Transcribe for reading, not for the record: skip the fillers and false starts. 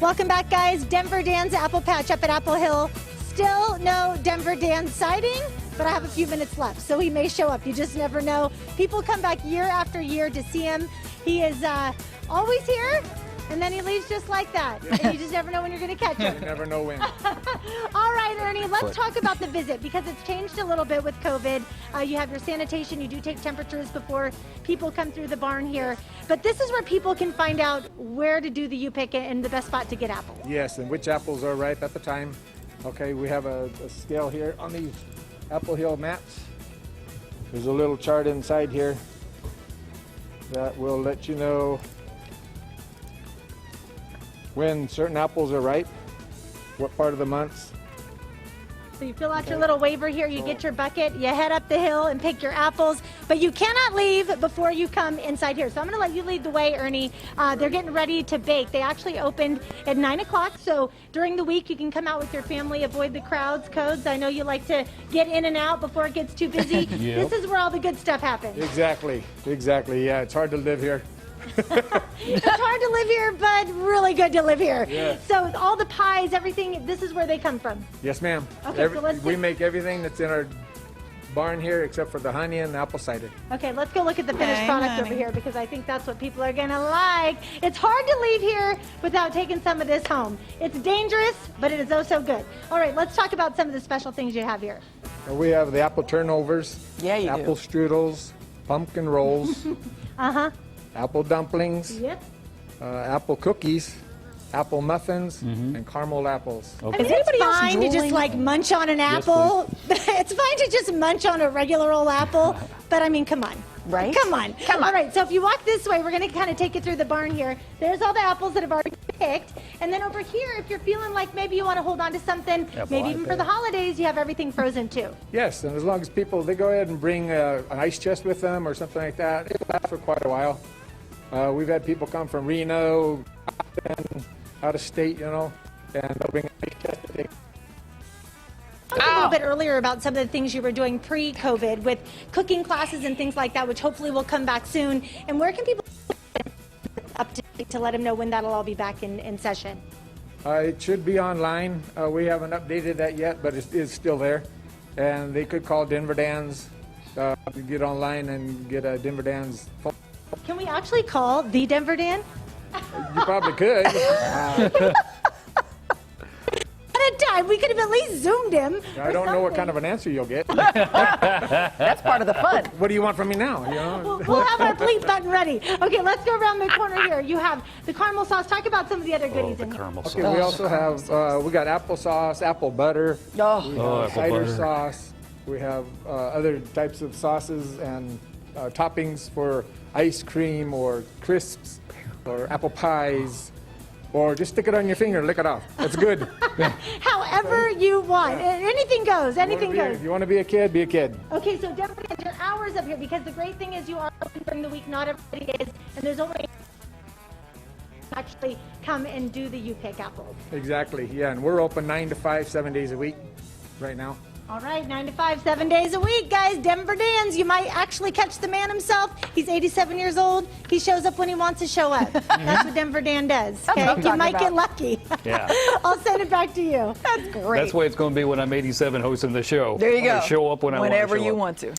Welcome back, guys. Denver Dan's Apple Patch up at Apple Hill. Still no Denver Dan sighting, but I have a few minutes left, so he may show up. You just never know. People come back year after year to see him. He is always here, and then he leaves just like that. And you just never know when you're going to catch him. You never know when. All right, Ernie, let's talk about the visit because it's changed a little bit with COVID. You have your sanitation. You do take temperatures before people come through the barn here. But this is where people can find out where to do the U-pick and the best spot to get apples. Yes, and which apples are ripe at the time. Okay, we have a scale here on these Apple Hill maps. There's a little chart inside here that will let you know when certain apples are ripe, what part of the months. So you fill out your little waiver here, you get your bucket, you head up the hill and pick your apples, but you cannot leave before you come inside here. So I'm going to let you lead the way, Ernie. They're getting ready to bake. They actually opened at 9 o'clock, so during the week you can come out with your family, avoid the codes. I know you like to get in and out before it gets too busy. Yep. This is where all the good stuff happens. Exactly, yeah, it's hard to live here. It's hard to live here, but really good to live here. Yeah. So all the pies, everything, this is where they come from. Yes, ma'am. Okay, so let's we make everything that's in our barn here except for the honey and the apple cider. Okay, let's go look at the finished product over here because I think that's what people are going to like. It's hard to leave here without taking some of this home. It's dangerous, but it is oh so good. All right, let's talk about some of the special things you have here. We have the apple turnovers, apple strudels, pumpkin rolls, apple dumplings, apple cookies, apple muffins, and caramel apples. Okay. Is anybody fine to just like munch on an apple? It's fine to just munch on a regular old apple, but I mean, come on. Right? Come on. All right, so if you walk this way, we're going to kind of take you through the barn here. There's all the apples that have already been picked. And then over here, if you're feeling like maybe you want to hold on to something, maybe even for the holidays, you have everything frozen too. Yes, and as long as people, they go ahead and bring an ice chest with them or something like that, it'll last for quite a while. We've had people come from Reno, out of state, you know, and they'll bring an ice chest to take. Talk a little bit earlier about some of the things you were doing pre-COVID with cooking classes and things like that, which hopefully will come back soon. And where can people up to let them know when that'll all be back in session? It should be online. We haven't updated that yet, but it is still there. And they could call Denver Dan's, get online and get a Denver Dan's phone. Can we actually call the Denver Dan? You probably could. At a time, we could have at least Zoomed him. I don't know what kind of an answer you'll get. That's part of the fun. What do you want from me now? You know? We'll have our bleep button ready. Okay, let's go around the corner here. You have the caramel sauce. Talk about some of the other goodies in here. Okay, we also have, we got applesauce, apple butter, cider sauce. We have other types of sauces and toppings for ice cream or crisps or apple pies. Or just stick it on your finger and lick it off. That's good. However you want. Anything goes. Anything goes. If you want to be a kid, be a kid. Okay, so Denver, your hours up here, because the great thing is you are open during the week. Not everybody is. And there's only actually come and do the U-pick apples. Exactly, yeah. And we're open 9 to 5, 7 days a week right now. All right, 9 to 5, 7 days a week, guys. Denver Dan's. You might actually catch the man himself. He's 87 years old. He shows up when he wants to show up. That's what Denver Dan does. Okay, you might get lucky. Yeah. I'll send it back to you. That's great. That's the way it's going to be when I'm 87 hosting the show. There you go. I show up when I want to show Whenever you up. want to.